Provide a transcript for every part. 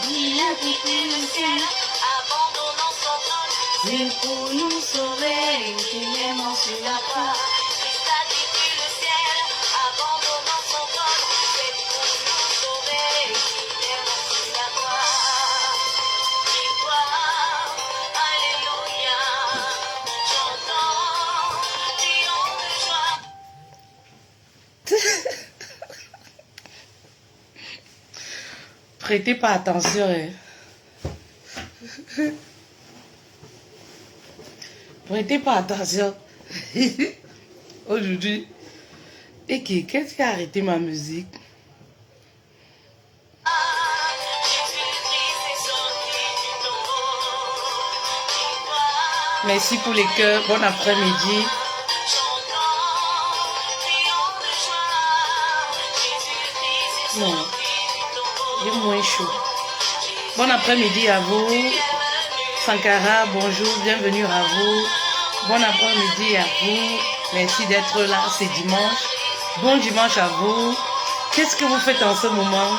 Il a quitté le ciel, abandonnant son trône. C'est pour nous sauver qu'il est mort sur la croix. Christ a quitté le ciel, abandonnant son trône. C'est pour nous sauver qu'il est mort sur la croix. Victoire, alléluia, chantons, crions de joie. Prêtez pas attention. Hein. Prêtez pas attention. Aujourd'hui. Et qu'est-ce qui a arrêté ma musique? Merci pour les cœurs. Bon après-midi. Non. Il est moins chaud. Bon après-midi à vous. Sankara, bonjour, bienvenue à vous. Bon après-midi à vous. Merci d'être là, c'est dimanche. Bon dimanche à vous. Qu'est-ce que vous faites en ce moment?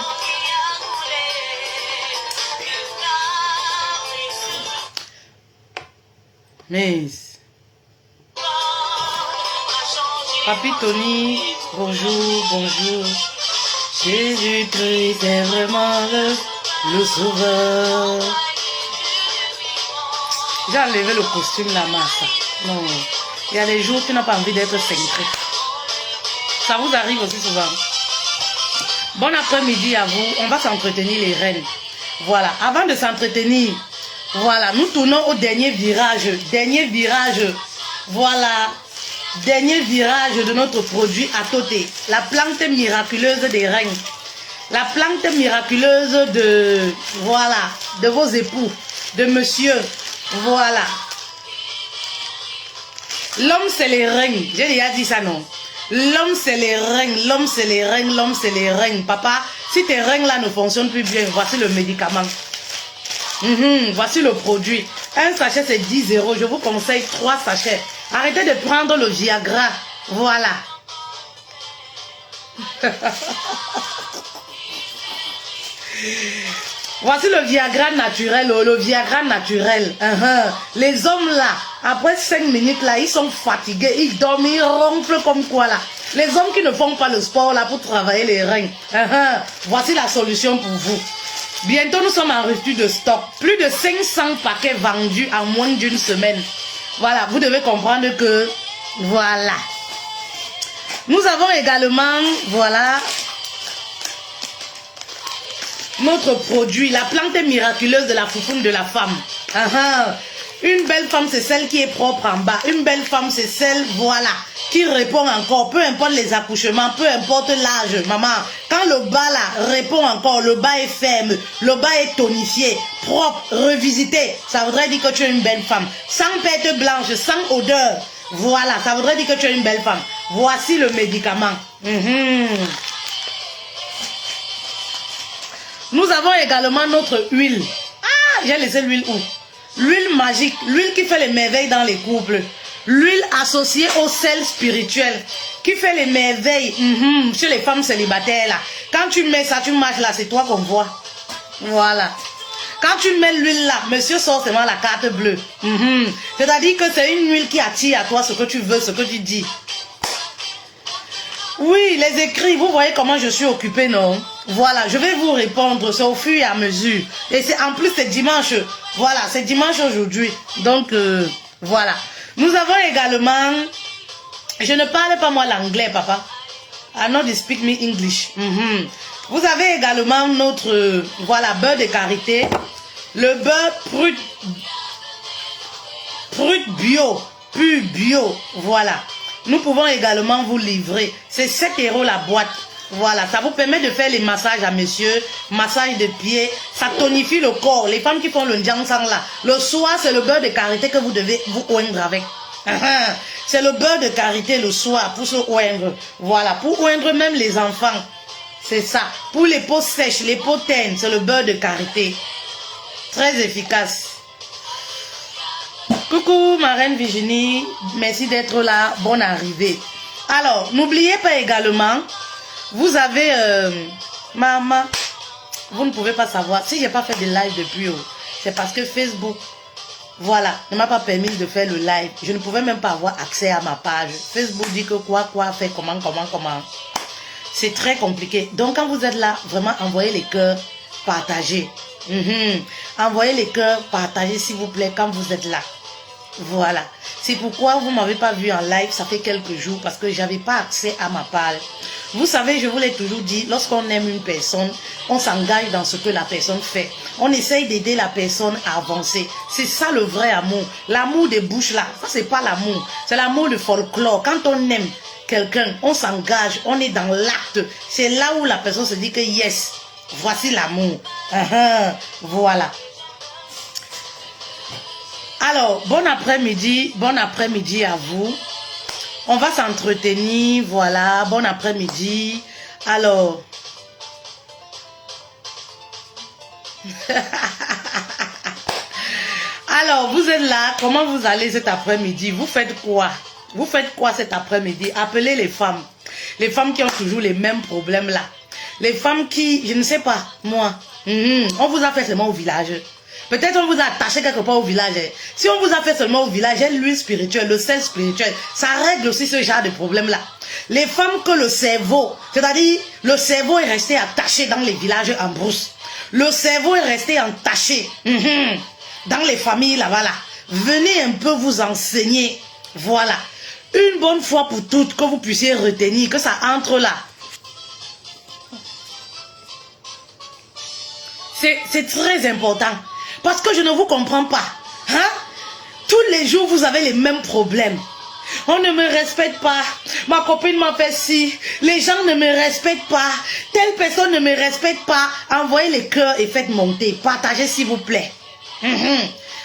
Mais... Papi Tony, bonjour, bonjour. Jésus-Christ est vraiment le sauveur. J'ai enlevé le costume là, Massa. Non, il y a des jours qui n'ont pas envie d'être cintrés. Ça vous arrive aussi souvent. Bon après-midi à vous. On va s'entretenir les reines. Voilà, avant de s'entretenir, voilà, nous tournons au dernier virage. Dernier virage. Voilà. Dernier virage de notre produit à Toté. La plante miraculeuse des reines. La plante miraculeuse de, voilà, de vos époux, de monsieur. Voilà. L'homme c'est les reines. J'ai déjà dit ça, non? L'homme c'est les reines. L'homme c'est les reines. L'homme c'est les reines. Papa, si tes reines là ne fonctionnent plus bien, voici le médicament. Voici le produit. Un sachet c'est 10 €. Je vous conseille 3 sachets. Arrêtez de prendre le Viagra. Voilà. Voici le Viagra naturel. Le Viagra naturel. Les hommes là, après 5 minutes là, ils sont fatigués. Ils dorment, ils ronflent comme quoi là. Les hommes qui ne font pas le sport là pour travailler les reins. Voici la solution pour vous. Bientôt nous sommes en rupture de stock. Plus de 500 paquets vendus en moins d'une semaine. Voilà, vous devez comprendre que, voilà. Nous avons également, voilà, notre produit, la plante miraculeuse de la foufoune de la femme. Une belle femme, c'est celle qui est propre en bas. Une belle femme, c'est celle, voilà, qui répond encore. Peu importe les accouchements, peu importe l'âge, maman. Quand le bas là répond encore, le bas est ferme, le bas est tonifié, propre, revisité. Ça voudrait dire que tu es une belle femme. Sans perte blanche, sans odeur. Voilà, ça voudrait dire que tu es une belle femme. Voici le médicament. Nous avons également notre huile. Ah, j'ai laissé l'huile où? L'huile magique, l'huile qui fait les merveilles dans les couples. L'huile associée au sel spirituel qui fait les merveilles chez les femmes célibataires là. Quand tu mets ça, tu marches là, c'est toi qu'on voit. Voilà. Quand tu mets l'huile là, monsieur sort seulement la carte bleue. C'est-à-dire que c'est une huile qui attire à toi ce que tu veux, ce que tu dis. Oui, les écrits, vous voyez comment je suis occupée, non? Voilà, je vais vous répondre, c'est au fur et à mesure. Et c'est en plus c'est dimanche. Voilà, c'est dimanche aujourd'hui. Donc, voilà. Nous avons également... Je ne parle pas moi l'anglais, papa. I know they speak me English. Vous avez également notre, voilà, beurre de karité. Le beurre brut bio, pur bio, voilà. Nous pouvons également vous livrer. C'est 7 € la boîte. Voilà, ça vous permet de faire les massages à messieurs, massage de pieds, ça tonifie le corps. Les femmes qui font le njangsang là, le soir c'est le beurre de karité que vous devez vous oindre avec. C'est le beurre de karité le soir pour se oindre. Voilà, pour oindre même les enfants. C'est ça. Pour les peaux sèches, les peaux teintes, c'est le beurre de karité. Très efficace. Coucou ma reine Virginie, merci d'être là, bonne arrivée. Alors, n'oubliez pas également, vous avez, maman, vous ne pouvez pas savoir. Si je n'ai pas fait de live depuis, c'est parce que Facebook, voilà, ne m'a pas permis de faire le live. Je ne pouvais même pas avoir accès à ma page. Facebook dit que quoi, faire, comment. C'est très compliqué. Donc, quand vous êtes là, vraiment, envoyez les cœurs, partagez. Envoyez les cœurs, partagez, s'il vous plaît, quand vous êtes là. Voilà. C'est pourquoi vous ne m'avez pas vu en live, ça fait quelques jours, parce que je n'avais pas accès à ma page. Vous savez, je vous l'ai toujours dit, lorsqu'on aime une personne, on s'engage dans ce que la personne fait. On essaye d'aider la personne à avancer. C'est ça le vrai amour. L'amour des bouches là, ça c'est pas l'amour. C'est l'amour de folklore. Quand on aime quelqu'un, on s'engage, on est dans l'acte. C'est là où la personne se dit que yes, voici l'amour. Voilà. Alors, bon après-midi à vous. On va s'entretenir, voilà, bon après-midi. Alors, alors, vous êtes là, comment vous allez cet après-midi? Vous faites quoi? Vous faites quoi cet après-midi? Appelez les femmes qui ont toujours les mêmes problèmes là. Les femmes qui, je ne sais pas, moi, on vous a fait seulement au village. Peut-être on vous a attaché quelque part au village. Si on vous a fait seulement au village, l'huile spirituelle, le sel spirituel, ça règle aussi ce genre de problème-là. Les femmes que le cerveau, c'est-à-dire le cerveau est resté attaché dans les villages en brousse. Le cerveau est resté entaché dans les familles là-bas. Là. Venez un peu vous enseigner. Voilà. Une bonne fois pour toutes, que vous puissiez retenir, que ça entre là. C'est très important. Parce que je ne vous comprends pas. Hein? Tous les jours, vous avez les mêmes problèmes. On ne me respecte pas. Ma copine m'a fait ci. Les gens ne me respectent pas. Telle personne ne me respecte pas. Envoyez les cœurs et faites monter. Partagez s'il vous plaît.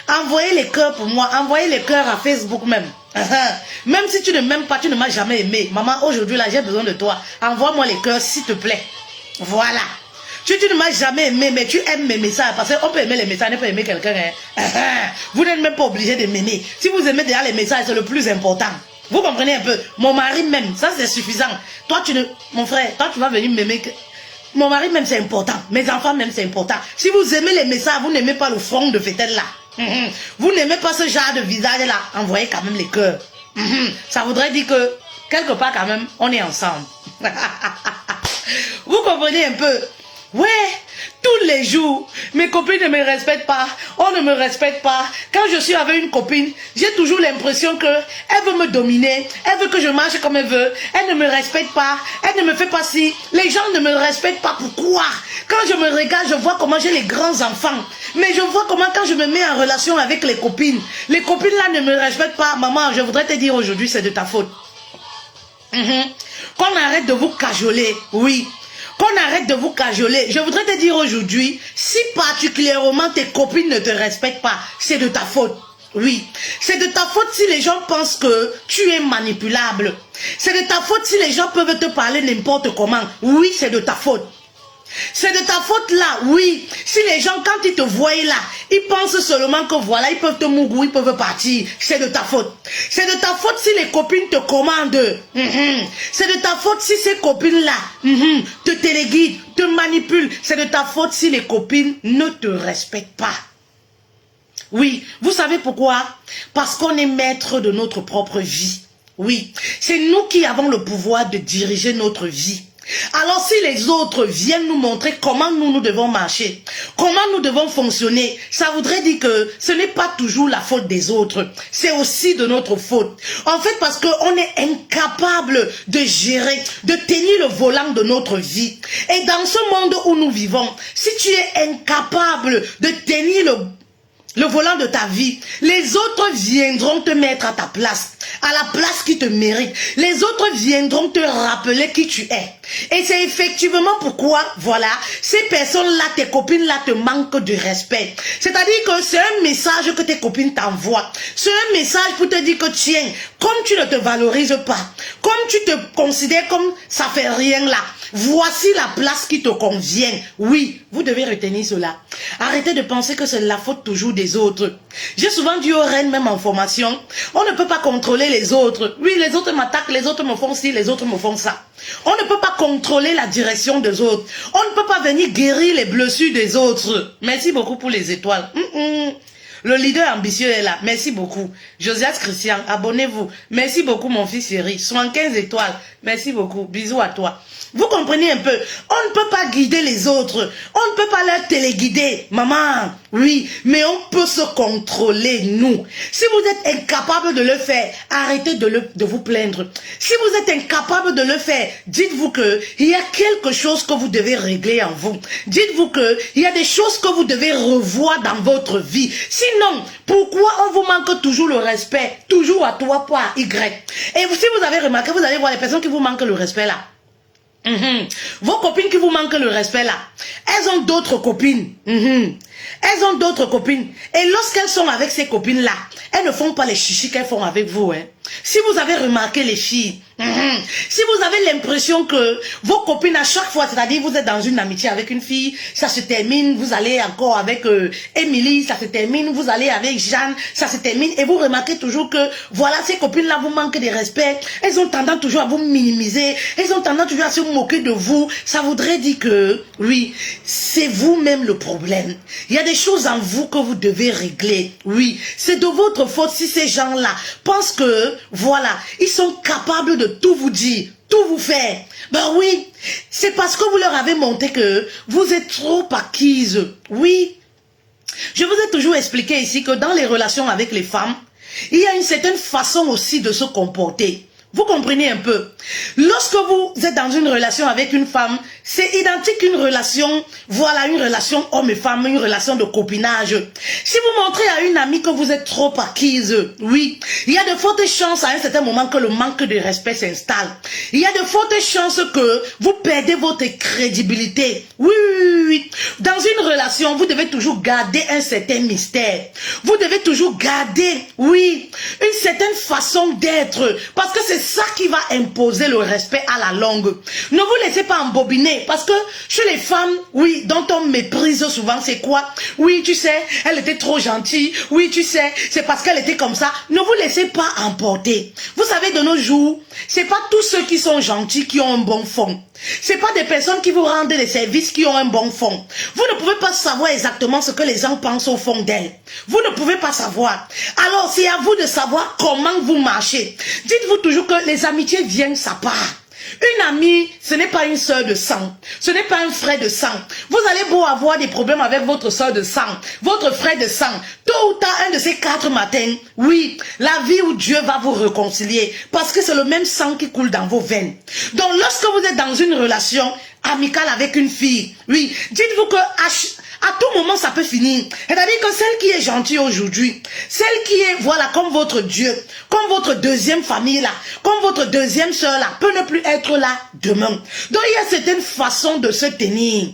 Envoyez les cœurs pour moi. Envoyez les cœurs à Facebook même. Même si tu ne m'aimes pas, tu ne m'as jamais aimé. Maman, aujourd'hui là, j'ai besoin de toi. Envoie-moi les cœurs s'il te plaît. Voilà. Tu ne m'as jamais aimé, mais tu aimes mes messages. Parce qu'on peut aimer les messages, on peut aimer quelqu'un. Vous n'êtes même pas obligé de m'aimer. Si vous aimez déjà les messages, c'est le plus important. Vous comprenez un peu? Mon mari même, ça c'est suffisant. Toi, mon frère, toi tu vas venir m'aimer. Mon mari même c'est important. Mes enfants même c'est important. Si vous aimez les messages, vous n'aimez pas le front de Fétel là. Vous n'aimez pas ce genre de visage là. Envoyez quand même les cœurs. Ça voudrait dire que, quelque part quand même, on est ensemble. Vous comprenez un peu? Ouais, tous les jours, mes copines ne me respectent pas, on ne me respecte pas. Quand je suis avec une copine, j'ai toujours l'impression que elle veut me dominer, elle veut que je marche comme elle veut, elle ne me respecte pas, elle ne me fait pas ci. Les gens ne me respectent pas, pourquoi? Quand je me regarde, je vois comment j'ai les grands enfants. Mais je vois comment quand je me mets en relation avec les copines là ne me respectent pas. Maman, je voudrais te dire aujourd'hui, c'est de ta faute. Qu'on arrête de vous cajoler, oui. Qu'on arrête de vous cajoler. Je voudrais te dire aujourd'hui, si particulièrement tes copines ne te respectent pas, c'est de ta faute. Oui. C'est de ta faute si les gens pensent que tu es manipulable. C'est de ta faute si les gens peuvent te parler n'importe comment. Oui, c'est de ta faute. C'est de ta faute là, oui. Si les gens, quand ils te voient là, ils pensent seulement que voilà, ils peuvent te mourir, ils peuvent partir. C'est de ta faute. C'est de ta faute si les copines te commandent. C'est de ta faute si ces copines-là te téléguident, te manipulent. C'est de ta faute si les copines ne te respectent pas. Oui, vous savez pourquoi? Parce qu'on est maître de notre propre vie. Oui, c'est nous qui avons le pouvoir de diriger notre vie. Alors si les autres viennent nous montrer comment nous devons marcher, comment nous devons fonctionner, ça voudrait dire que ce n'est pas toujours la faute des autres, c'est aussi de notre faute. En fait, parce qu'on est incapable de gérer, de tenir le volant de notre vie. Et dans ce monde où nous vivons, si tu es incapable de tenir le volant de ta vie, les autres viendront te mettre à ta place, à la place qui te mérite. Les autres viendront te rappeler qui tu es. Et c'est effectivement pourquoi, voilà, ces personnes-là, tes copines-là te manquent de respect. C'est-à-dire que c'est un message que tes copines t'envoient. C'est un message pour te dire que tiens, comme tu ne te valorises pas, comme tu te considères comme ça fait rien là, Voici la place qui te convient. Oui, vous devez retenir cela. Arrêtez de penser que c'est la faute toujours des autres. J'ai souvent dit aux reines, même en formation, on ne peut pas contrôler les autres. Oui, les autres m'attaquent, les autres me font ci, les autres me font ça. On ne peut pas contrôler la direction des autres. On ne peut pas venir guérir les blessures des autres. Merci beaucoup pour les étoiles. Le leader ambitieux est là. Merci beaucoup. Josias Christian, abonnez-vous. Merci beaucoup, mon fils chéri. 75 étoiles. Merci beaucoup. Bisous à toi. Vous comprenez un peu? On ne peut pas guider les autres. On ne peut pas leur téléguider. Maman, oui, mais on peut se contrôler, nous. Si vous êtes incapable de le faire, arrêtez de vous plaindre. Si vous êtes incapable de le faire, dites-vous qu'il y a quelque chose que vous devez régler en vous. Dites-vous qu'il y a des choses que vous devez revoir dans votre vie. Sinon, pourquoi on vous manque toujours le respect? Toujours à toi, pas à Y. Et si vous avez remarqué, vous allez voir les personnes qui vous manquent le respect là. Vos copines qui vous manquent le respect là, elles ont d'autres copines. Elles ont d'autres copines. Et lorsqu'elles sont avec ces copines-là, elles ne font pas les chichis qu'elles font avec vous. Hein. Si vous avez remarqué les filles, si vous avez l'impression que vos copines à chaque fois, c'est-à-dire vous êtes dans une amitié avec une fille, ça se termine, vous allez encore avec Émilie, ça se termine, vous allez avec Jeanne, ça se termine, et vous remarquez toujours que, voilà, ces copines-là vous manquent de respect, elles ont tendance toujours à vous minimiser, elles ont tendance toujours à se moquer de vous, ça voudrait dire que, oui, c'est vous-même le problème. Il y a des choses en vous que vous devez régler, oui, c'est de votre faute si ces gens-là pensent que, voilà, ils sont capables de tout vous dire, tout vous faire. Ben oui, c'est parce que vous leur avez montré que vous êtes trop acquise. Oui, je vous ai toujours expliqué ici que dans les relations avec les femmes, il y a une certaine façon aussi de se comporter. Vous comprenez un peu? Lorsque vous êtes dans une relation avec une femme, c'est identique à une relation, voilà, une relation homme et femme, une relation de copinage. Si vous montrez à une amie que vous êtes trop acquise, oui, il y a de fortes chances à un certain moment que le manque de respect s'installe. Il y a de fortes chances que vous perdez votre crédibilité. Oui, oui, oui. Dans une relation, vous devez toujours garder un certain mystère. Vous devez toujours garder, oui, une certaine façon d'être. Parce que c'est ça qui va imposer le respect à la longue. Ne vous laissez pas embobiner. Parce que chez les femmes, oui, dont on méprise souvent, c'est quoi? Oui, tu sais, elle était trop gentille. Oui, tu sais, c'est parce qu'elle était comme ça. Ne vous laissez pas emporter. Vous savez, de nos jours, c'est pas tous ceux qui sont gentils qui ont un bon fond. C'est pas des personnes qui vous rendent des services qui ont un bon fond. Vous ne pouvez pas savoir exactement ce que les gens pensent au fond d'elles. Vous ne pouvez pas savoir. Alors, c'est à vous de savoir comment vous marchez. Dites-vous toujours que les amitiés viennent sa part. Une amie, ce n'est pas une sœur de sang. Ce n'est pas un frère de sang. Vous allez beau avoir des problèmes avec votre sœur de sang, votre frère de sang. Tôt ou tard, un de ces 4 matins, oui, la vie où Dieu va vous réconcilier. Parce que c'est le même sang qui coule dans vos veines. Donc, lorsque vous êtes dans une relation amicale avec une fille, oui, dites-vous que à tout moment, ça peut finir. C'est-à-dire que celle qui est gentille aujourd'hui, celle qui est, voilà, comme votre Dieu, comme votre deuxième famille là, comme votre deuxième soeur là, peut ne plus être là demain. Donc, il y a certaines façons de se tenir.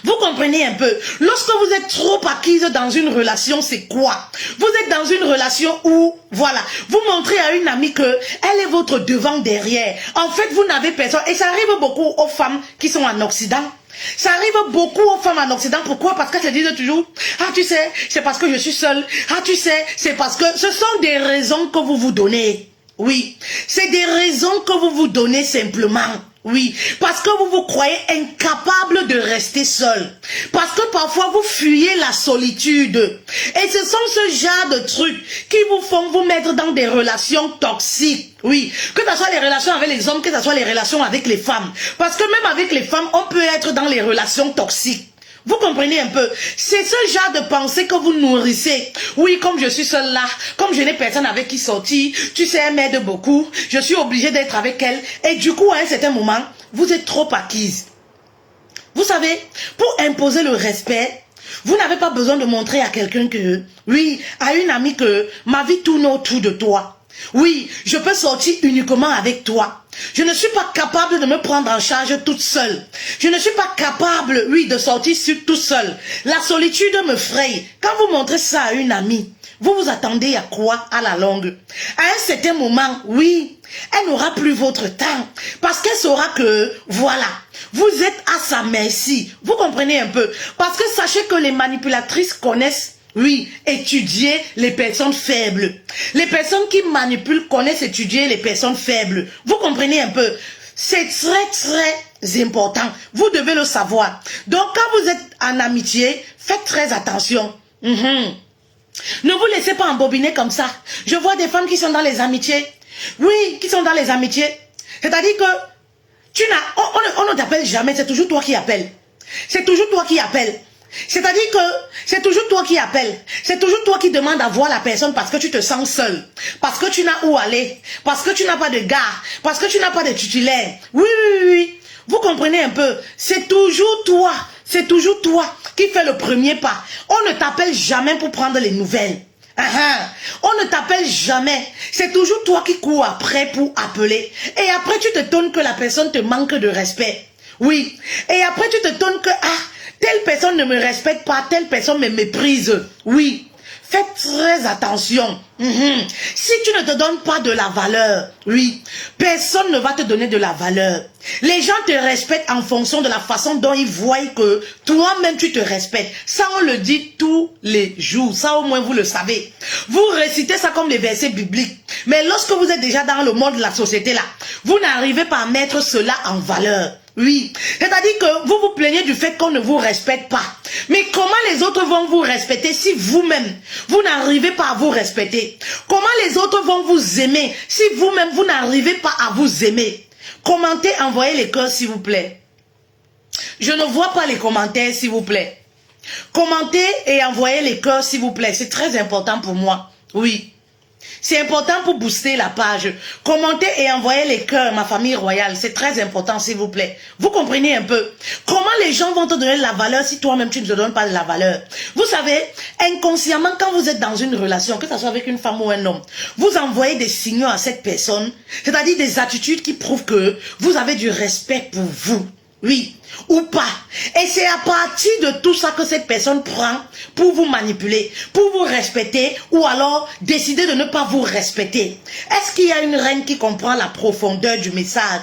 Vous comprenez un peu? Lorsque vous êtes trop acquise dans une relation, c'est quoi? Vous êtes dans une relation où, voilà, vous montrez à une amie que elle est votre devant derrière. En fait, vous n'avez personne. Et ça arrive beaucoup aux femmes qui sont en Occident. Ça arrive beaucoup aux femmes en Occident. Pourquoi? Parce qu'elles se disent toujours, ah tu sais, c'est parce que je suis seule. Ah tu sais, c'est parce que ce sont des raisons que vous vous donnez. Oui, c'est des raisons que vous vous donnez simplement. Oui, parce que vous vous croyez incapable de rester seul. Parce que parfois vous fuyez la solitude. Et ce sont ce genre de trucs qui vous font vous mettre dans des relations toxiques. Oui, que ce soit les relations avec les hommes, que ce soit les relations avec les femmes. Parce que même avec les femmes, on peut être dans les relations toxiques. Vous comprenez un peu? C'est ce genre de pensée que vous nourrissez. Oui, comme je suis seule là, comme je n'ai personne avec qui sortir, tu sais, elle m'aide beaucoup, je suis obligée d'être avec elle. Et du coup, à un certain moment, vous êtes trop acquise. Vous savez, pour imposer le respect, vous n'avez pas besoin de montrer à quelqu'un que, oui, à une amie que ma vie tourne autour de toi. Oui, je peux sortir uniquement avec toi. Je ne suis pas capable de me prendre en charge toute seule. Je ne suis pas capable, oui, de sortir toute seule. La solitude me fraye. Quand vous montrez ça à une amie, vous vous attendez à quoi à la longue? À un certain moment, oui, elle n'aura plus votre temps. Parce qu'elle saura que, voilà, vous êtes à sa merci. Vous comprenez un peu? Parce que sachez que les manipulatrices connaissent, oui, étudier les personnes faibles. Les personnes qui manipulent connaissent étudier les personnes faibles. Vous comprenez un peu? C'est très important. Vous devez le savoir. Donc, quand vous êtes en amitié, faites très attention. Ne vous laissez pas embobiner comme ça. Je vois des femmes qui sont dans les amitiés. Oui, qui sont dans les amitiés. C'est-à-dire que on ne t'appelle jamais, c'est toujours toi qui appelles. C'est toujours toi qui appelles. C'est-à-dire que c'est toujours toi qui appelles. C'est toujours toi qui demandes à voir la personne parce que tu te sens seul. Parce que tu n'as où aller. Parce que tu n'as pas de gars. Parce que tu n'as pas de titulaire. Oui. Vous comprenez un peu. C'est toujours toi. C'est toujours toi qui fais le premier pas. On ne t'appelle jamais pour prendre les nouvelles. On ne t'appelle jamais. C'est toujours toi qui cours après pour appeler. Et après tu te étonnes que la personne te manque de respect. Oui. Et après tu te étonnes que telle personne ne me respecte pas, telle personne me méprise. Oui. Faites très attention. Si tu ne te donnes pas de la valeur, oui, personne ne va te donner de la valeur. Les gens te respectent en fonction de la façon dont ils voient que toi-même tu te respectes. Ça, on le dit tous les jours. Ça, au moins, vous le savez. Vous récitez ça comme les versets bibliques. Mais lorsque vous êtes déjà dans le monde de la société là, vous n'arrivez pas à mettre cela en valeur. Oui, c'est-à-dire que vous vous plaignez du fait qu'on ne vous respecte pas. Mais comment les autres vont vous respecter si vous-même, vous n'arrivez pas à vous respecter? Comment les autres vont vous aimer si vous-même, vous n'arrivez pas à vous aimer? Commentez, envoyez les cœurs s'il vous plaît. Je ne vois pas les commentaires s'il vous plaît. Commentez et envoyez les cœurs s'il vous plaît. C'est très important pour moi. Oui. C'est important pour booster la page. Commentez et envoyez les cœurs, ma famille royale. C'est très important, s'il vous plaît. Vous comprenez un peu? Comment les gens vont te donner de la valeur si toi-même tu ne te donnes pas de la valeur? Vous savez, inconsciemment, quand vous êtes dans une relation, que ce soit avec une femme ou un homme, vous envoyez des signaux à cette personne, c'est-à-dire des attitudes qui prouvent que vous avez du respect pour vous. Oui, ou pas. Et c'est à partir de tout ça que cette personne prend pour vous manipuler, pour vous respecter, ou alors décider de ne pas vous respecter. Est-ce qu'il y a une reine qui comprend la profondeur du message?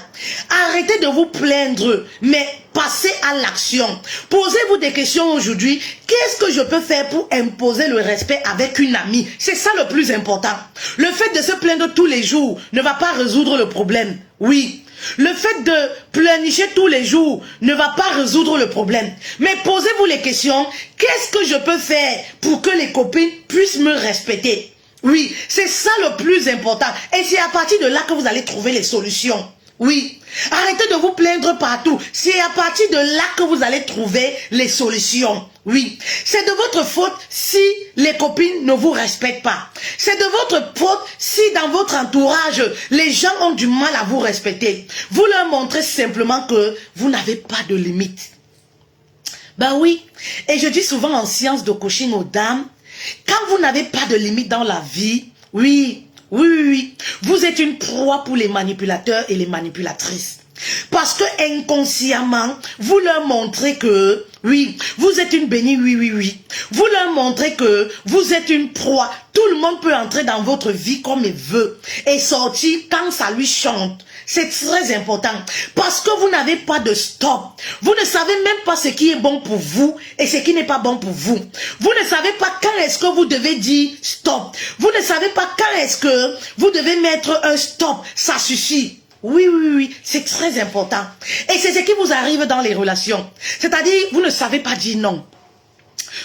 Arrêtez de vous plaindre, mais passez à l'action. Posez-vous des questions aujourd'hui. Qu'est-ce que je peux faire pour imposer le respect avec une amie? C'est ça le plus important. Le fait de se plaindre tous les jours ne va pas résoudre le problème. Oui. Le fait de pleurnicher tous les jours ne va pas résoudre le problème. Mais posez-vous les questions. Qu'est-ce que je peux faire pour que les copines puissent me respecter? Oui, c'est ça le plus important. Et c'est à partir de là que vous allez trouver les solutions. Oui. Arrêtez de vous plaindre partout. C'est à partir de là que vous allez trouver les solutions. Oui. C'est de votre faute si les copines ne vous respectent pas. C'est de votre faute si dans votre entourage, les gens ont du mal à vous respecter. Vous leur montrez simplement que vous n'avez pas de limite. Ben oui. Et je dis souvent en sciences de coaching aux dames, quand vous n'avez pas de limite dans la vie, oui, vous êtes une proie pour les manipulateurs et les manipulatrices. Parce que inconsciemment, vous leur montrez que, oui, vous êtes une bénie, oui. Vous leur montrez que vous êtes une proie. Tout le monde peut entrer dans votre vie comme il veut et sortir quand ça lui chante. C'est très important parce que vous n'avez pas de stop. Vous ne savez même pas ce qui est bon pour vous et ce qui n'est pas bon pour vous. Vous ne savez pas quand est-ce que vous devez dire stop. Vous ne savez pas quand est-ce que vous devez mettre un stop. Ça suffit. Oui, c'est très important. Et c'est ce qui vous arrive dans les relations. C'est-à-dire, vous ne savez pas dire non.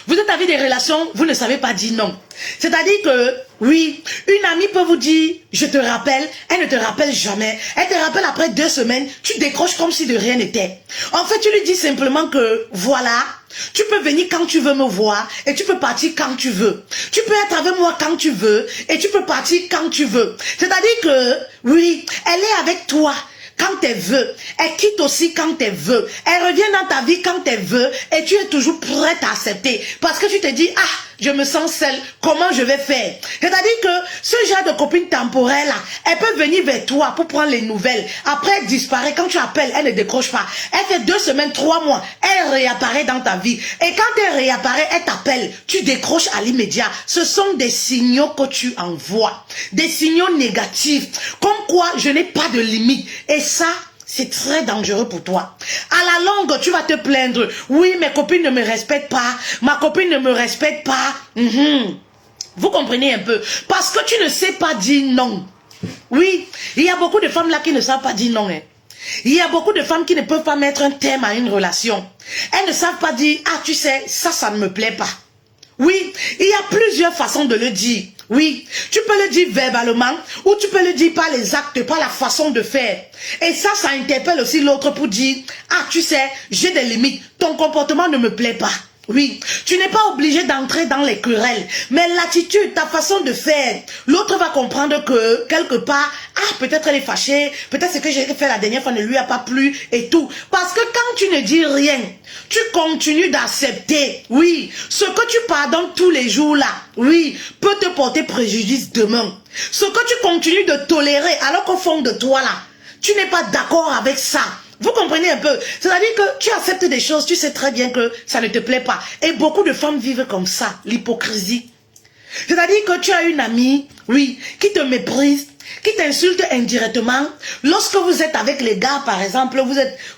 Vous êtes avec des relations, vous ne savez pas dire non. C'est-à-dire que, oui, une amie peut vous dire, je te rappelle, elle ne te rappelle jamais. Elle te rappelle après 2 semaines, tu décroches comme si de rien n'était. En fait, tu lui dis simplement que, voilà, tu peux venir quand tu veux me voir et tu peux partir quand tu veux. Tu peux être avec moi quand tu veux et tu peux partir quand tu veux. C'est-à-dire que, oui, elle est avec toi quand elle veut. Elle quitte aussi quand elle veut. Elle revient dans ta vie quand elle veut et tu es toujours prête à accepter. Parce que tu te dis, ah, je me sens seule, comment je vais faire? C'est-à-dire que ce genre de copine temporaire là, elle peut venir vers toi pour prendre les nouvelles. Après, elle disparaît. Quand tu appelles, elle ne décroche pas. Elle fait 2 semaines, 3 mois. Elle réapparaît dans ta vie. Et quand elle réapparaît, elle t'appelle. Tu décroches à l'immédiat. Ce sont des signaux que tu envoies. Des signaux négatifs. Comme quoi, je n'ai pas de limite. Et ça, c'est très dangereux pour toi. À la longue, tu vas te plaindre. Oui, mes copines ne me respectent pas. Ma copine ne me respecte pas. Vous comprenez un peu? Parce que tu ne sais pas dire non. Oui, il y a beaucoup de femmes là qui ne savent pas dire non. Il y a beaucoup de femmes qui ne peuvent pas mettre un terme à une relation. Elles ne savent pas dire, ah tu sais, ça ne me plaît pas. Oui, il y a plusieurs façons de le dire. Oui, tu peux le dire verbalement ou tu peux le dire par les actes, par la façon de faire. Et ça interpelle aussi l'autre pour dire, ah tu sais, j'ai des limites, ton comportement ne me plaît pas. Oui, tu n'es pas obligé d'entrer dans les querelles, mais l'attitude, ta façon de faire, l'autre va comprendre que, quelque part, ah, peut-être elle est fâchée, peut-être ce que j'ai fait la dernière fois ne lui a pas plu et tout. Parce que quand tu ne dis rien, tu continues d'accepter, oui, ce que tu pardonnes tous les jours là, oui, peut te porter préjudice demain. Ce que tu continues de tolérer, alors qu'au fond de toi là, tu n'es pas d'accord avec ça. Vous comprenez un peu? C'est-à-dire que tu acceptes des choses, tu sais très bien que ça ne te plaît pas. Et beaucoup de femmes vivent comme ça, l'hypocrisie. C'est-à-dire que tu as une amie, oui, qui te méprise, qui t'insulte indirectement. Lorsque vous êtes avec les gars, par exemple,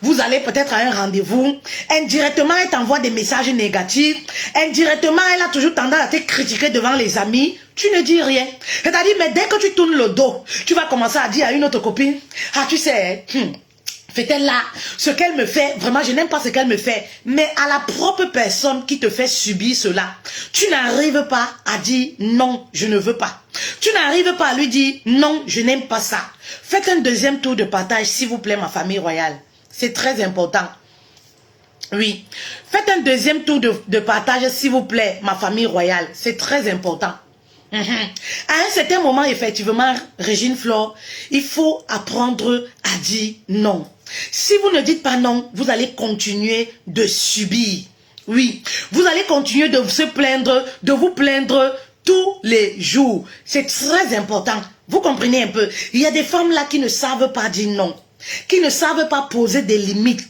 vous allez peut-être à un rendez-vous, indirectement, elle t'envoie des messages négatifs, indirectement, elle a toujours tendance à te critiquer devant les amis. Tu ne dis rien. C'est-à-dire, mais dès que tu tournes le dos, tu vas commencer à dire à une autre copine, ah, tu sais, fait-elle là, ce qu'elle me fait, vraiment je n'aime pas ce qu'elle me fait, mais à la propre personne qui te fait subir cela, tu n'arrives pas à dire non, je ne veux pas. Tu n'arrives pas à lui dire non, je n'aime pas ça. Faites un deuxième tour de partage, s'il vous plaît, ma famille royale. C'est très important. Oui, faites un deuxième tour de partage, s'il vous plaît, ma famille royale. C'est très important. À un certain moment, effectivement, Régine Flore, il faut apprendre à dire non. Si vous ne dites pas non, vous allez continuer de subir. Oui, vous allez continuer de vous plaindre tous les jours. C'est très important. Vous comprenez un peu? Il y a des femmes là qui ne savent pas dire non, qui ne savent pas poser des limites.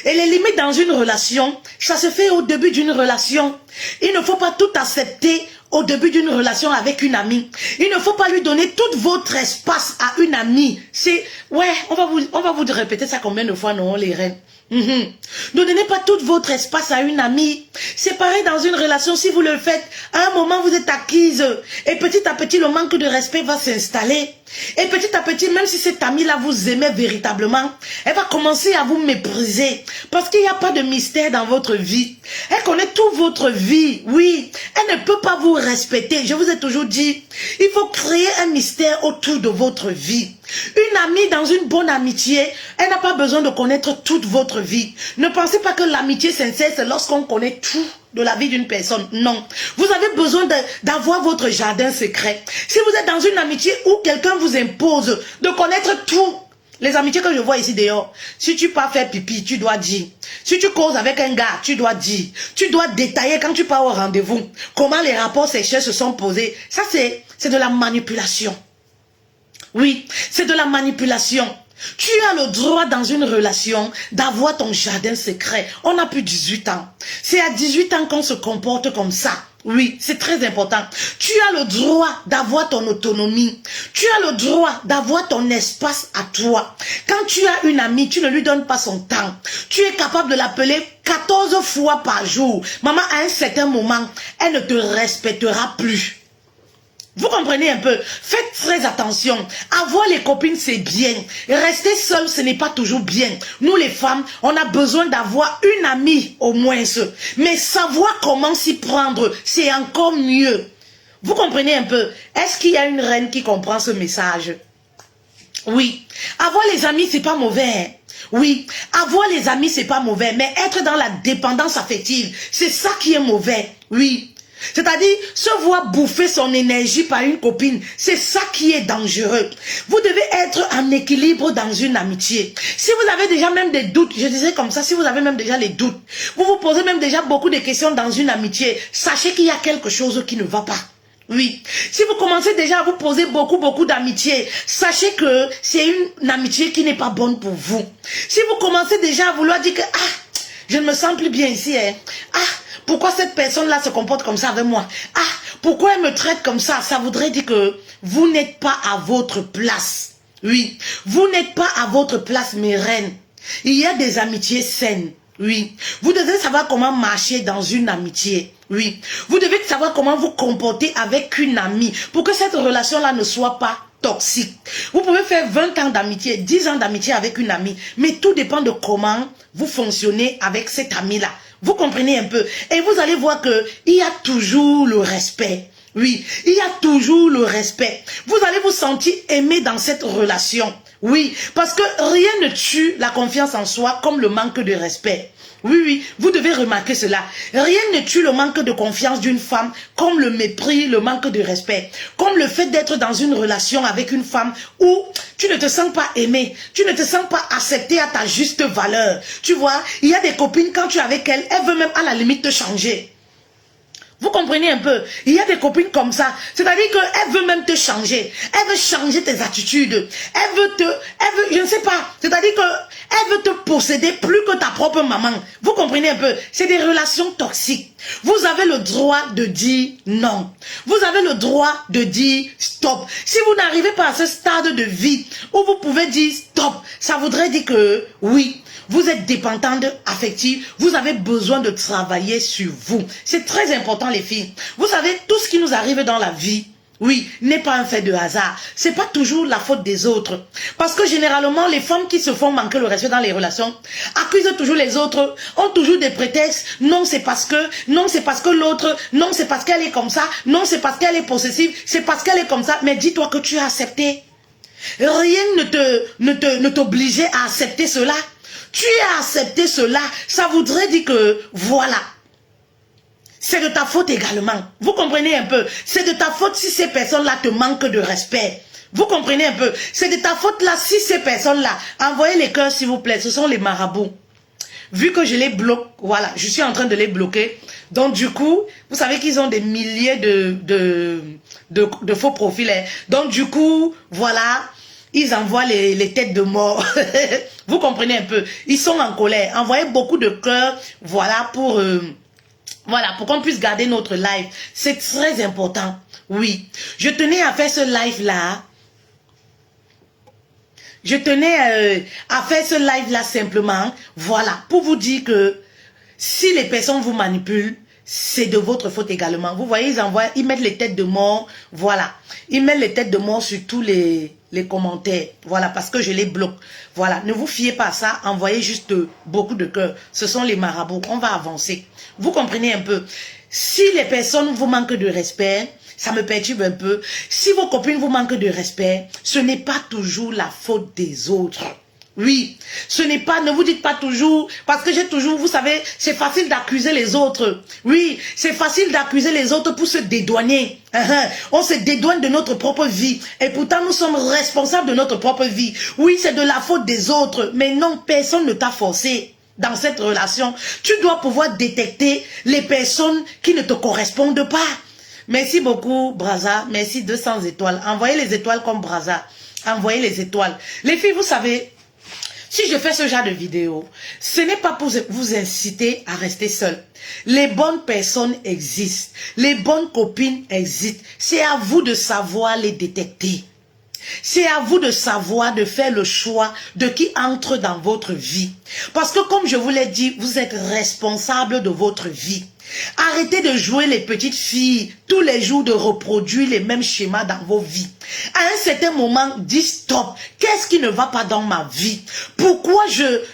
Et les limites dans une relation, ça se fait au début d'une relation. Il ne faut pas tout accepter au début d'une relation avec une amie. Il ne faut pas lui donner tout votre espace à une amie. C'est, ouais, on va vous répéter ça combien de fois, non, les reines? Ne donnez pas tout votre espace à une amie. C'est pareil dans une relation, si vous le faites, à un moment vous êtes acquise. Et petit à petit, le manque de respect va s'installer. Et petit à petit, même si cette amie-là vous aimait véritablement, elle va commencer à vous mépriser. Parce qu'il n'y a pas de mystère dans votre vie. Elle connaît toute votre vie, oui. Elle ne peut pas vous respecter. Je vous ai toujours dit, il faut créer un mystère autour de votre vie. Une amie dans une bonne amitié, elle n'a pas besoin de connaître toute votre vie. Ne pensez pas que l'amitié sincère, c'est lorsqu'on connaît tout de la vie d'une personne. Non. Vous avez besoin d'avoir votre jardin secret. Si vous êtes dans une amitié où quelqu'un vous impose de connaître tout, les amitiés que je vois ici dehors, si tu pars faire pipi, tu dois dire. Si tu causes avec un gars, tu dois dire. Tu dois détailler quand tu pars au rendez-vous, comment les rapports sexuels se sont posés. Ça, c'est de la manipulation. Oui, c'est de la manipulation. Tu as le droit dans une relation d'avoir ton jardin secret. On a plus de 18 ans. C'est à 18 ans qu'on se comporte comme ça. Oui, c'est très important. Tu as le droit d'avoir ton autonomie. Tu as le droit d'avoir ton espace à toi. Quand tu as une amie, tu ne lui donnes pas son temps. Tu es capable de l'appeler 14 fois par jour. Maman, à un certain moment, elle ne te respectera plus. Vous comprenez un peu? Faites très attention. Avoir les copines, c'est bien. Rester seul, ce n'est pas toujours bien. Nous, les femmes, on a besoin d'avoir une amie au moins. Mais savoir comment s'y prendre, c'est encore mieux. Vous comprenez un peu? Est-ce qu'il y a une reine qui comprend ce message? Oui. Avoir les amis, c'est pas mauvais. Oui. Avoir les amis, c'est pas mauvais. Mais être dans la dépendance affective, c'est ça qui est mauvais. Oui. C'est-à-dire, se voir bouffer son énergie par une copine, c'est ça qui est dangereux. Vous devez être en équilibre dans une amitié. Si vous avez déjà même des doutes, je disais comme ça, si vous avez même déjà les doutes, vous vous posez même déjà beaucoup de questions dans une amitié, sachez qu'il y a quelque chose qui ne va pas. Oui, si vous commencez déjà à vous poser beaucoup d'amitié, sachez que c'est une amitié qui n'est pas bonne pour vous. Si vous commencez déjà à vouloir dire que, je ne me sens plus bien ici, pourquoi cette personne-là se comporte comme ça avec moi? Pourquoi elle me traite comme ça? Ça voudrait dire que vous n'êtes pas à votre place. Oui, vous n'êtes pas à votre place, mes reines. Il y a des amitiés saines. Oui, vous devez savoir comment marcher dans une amitié. Oui, vous devez savoir comment vous comporter avec une amie pour que cette relation-là ne soit pas toxique. Vous pouvez faire 20 ans d'amitié, 10 ans d'amitié avec une amie, mais tout dépend de comment vous fonctionnez avec cette amie-là. Vous comprenez un peu? Et vous allez voir que il y a toujours le respect. Oui, il y a toujours le respect. Vous allez vous sentir aimé dans cette relation. Oui, parce que rien ne tue la confiance en soi comme le manque de respect. Oui, vous devez remarquer cela. Rien ne tue le manque de confiance d'une femme comme le mépris, le manque de respect. Comme le fait d'être dans une relation avec une femme où tu ne te sens pas aimé, tu ne te sens pas accepté à ta juste valeur. Tu vois, il y a des copines, quand tu es avec elles, elles veulent même à la limite te changer. Vous comprenez un peu? Il y a des copines comme ça. C'est-à-dire qu'elle veut même te changer. Elle veut changer tes attitudes. Je ne sais pas. C'est-à-dire qu'elle veut te posséder plus que ta propre maman. Vous comprenez un peu? C'est des relations toxiques. Vous avez le droit de dire non. Vous avez le droit de dire stop. Si vous n'arrivez pas à ce stade de vie où vous pouvez dire stop, ça voudrait dire que oui, vous êtes dépendante affective, vous avez besoin de travailler sur vous. C'est très important les filles. Vous savez, tout ce qui nous arrive dans la vie, oui, n'est pas un fait de hasard. C'est pas toujours la faute des autres. Parce que généralement, les femmes qui se font manquer le respect dans les relations accusent toujours les autres, ont toujours des prétextes. Non, c'est parce que l'autre, non, c'est parce qu'elle est comme ça, non, c'est parce qu'elle est possessive, c'est parce qu'elle est comme ça. Mais dis-toi que tu as accepté. Rien ne t'obligeait à accepter cela. Tu as accepté cela, ça voudrait dire que, voilà, c'est de ta faute également. Vous comprenez un peu? C'est de ta faute si ces personnes-là te manquent de respect. Vous comprenez un peu? C'est de ta faute là si ces personnes-là, envoyez les cœurs s'il vous plaît, ce sont les marabouts. Vu que je les bloque, voilà, je suis en train de les bloquer. Donc du coup, vous savez qu'ils ont des milliers de faux profils. Hein. Donc du coup, voilà, ils envoient les têtes de mort. Vous comprenez un peu? Ils sont en colère. Envoyez beaucoup de cœurs, voilà, pour qu'on puisse garder notre live. C'est très important. Oui. Je tenais à faire ce live-là. Je tenais à faire ce live-là simplement, voilà, pour vous dire que si les personnes vous manipulent, c'est de votre faute également. Vous voyez, ils mettent les têtes de mort, voilà. Ils mettent les têtes de mort sur tous les commentaires, voilà, parce que je les bloque. Voilà, ne vous fiez pas à ça, envoyez juste beaucoup de cœur. Ce sont les marabouts, on va avancer. Vous comprenez un peu? Si les personnes vous manquent de respect, ça me perturbe un peu. Si vos copines vous manquent de respect, ce n'est pas toujours la faute des autres. Oui, ce n'est pas, ne vous dites pas toujours, parce que j'ai toujours, vous savez, c'est facile d'accuser les autres. Oui, c'est facile d'accuser les autres pour se dédouaner. On se dédouane de notre propre vie. Et pourtant, nous sommes responsables de notre propre vie. Oui, c'est de la faute des autres. Mais non, personne ne t'a forcé. Dans cette relation, tu dois pouvoir détecter les personnes qui ne te correspondent pas. Merci beaucoup, Braza. Merci 200 étoiles. Envoyez les étoiles comme Braza. Envoyez les étoiles. Les filles, vous savez, si je fais ce genre de vidéo, ce n'est pas pour vous inciter à rester seul. Les bonnes personnes existent. Les bonnes copines existent. C'est à vous de savoir les détecter. C'est à vous de savoir, de faire le choix de qui entre dans votre vie. Parce que comme je vous l'ai dit, vous êtes responsable de votre vie. Arrêtez de jouer les petites filles tous les jours, de reproduire les mêmes schémas dans vos vies. À un certain moment, dites stop. Qu'est-ce qui ne va pas dans ma vie? Pourquoi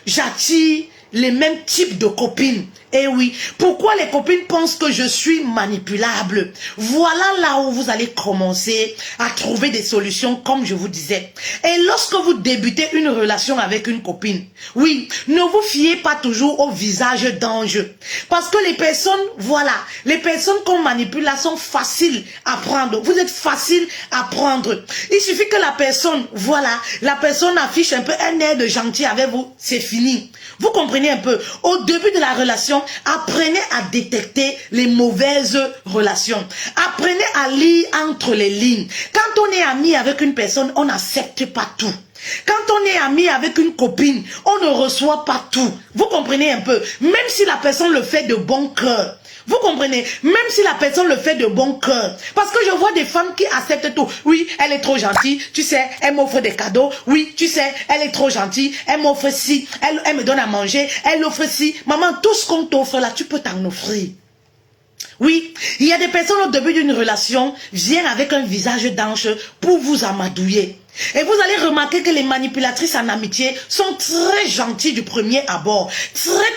j'attire les mêmes types de copines? Eh oui, pourquoi les copines pensent que je suis manipulable? Voilà là où vous allez commencer à trouver des solutions, comme je vous disais. Et lorsque vous débutez une relation avec une copine, oui, ne vous fiez pas toujours au visage d'ange. Parce que les personnes, voilà, les personnes qu'on manipule là sont faciles à prendre. Vous êtes facile à prendre. Il suffit que la personne, voilà, la personne affiche un peu un air de gentil avec vous, c'est fini. Vous comprenez un peu? Au début de la relation, apprenez à détecter les mauvaises relations. Apprenez à lire entre les lignes. Quand on est ami avec une personne, on n'accepte pas tout. Quand on est ami avec une copine, on ne reçoit pas tout. Vous comprenez un peu? Même si la personne le fait de bon cœur. Vous comprenez? Même si la personne le fait de bon cœur. Parce que je vois des femmes qui acceptent tout. Oui, elle est trop gentille. Tu sais, elle m'offre des cadeaux. Oui, tu sais, elle est trop gentille. Elle m'offre ci. Elle me donne à manger. Elle offre ci. Maman, tout ce qu'on t'offre là, tu peux t'en offrir. Oui, il y a des personnes au début d'une relation viennent avec un visage d'ange pour vous amadouiller. Et vous allez remarquer que les manipulatrices en amitié sont très gentilles du premier abord.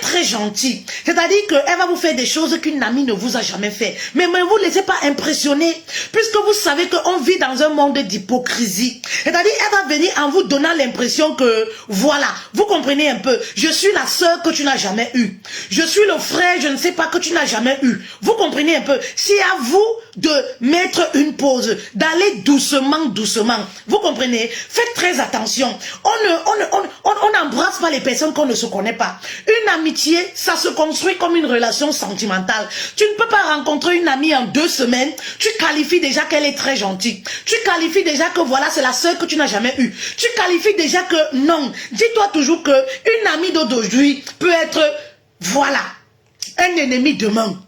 Très gentilles. C'est-à-dire qu'elle va vous faire des choses qu'une amie ne vous a jamais fait. Mais ne vous laissez pas impressionner. Puisque vous savez qu'on vit dans un monde d'hypocrisie. C'est-à-dire elle va venir en vous donnant l'impression que, voilà, vous comprenez un peu. Je suis la sœur que tu n'as jamais eue. Je suis le frère, je ne sais pas, que tu n'as jamais eu. Vous comprenez un peu. C'est à vous de mettre une pause. D'aller doucement, doucement. Vous comprenez? Faites très attention. On n'embrasse pas les personnes qu'on ne se connaît pas. Une amitié, ça se construit comme une relation sentimentale. Tu ne peux pas rencontrer une amie en 2 semaines. Tu qualifies déjà qu'elle est très gentille. Tu qualifies déjà que voilà, c'est la sœur que tu n'as jamais eue. Tu qualifies déjà que non. Dis-toi toujours que une amie d'aujourd'hui peut être, voilà, un ennemi demain.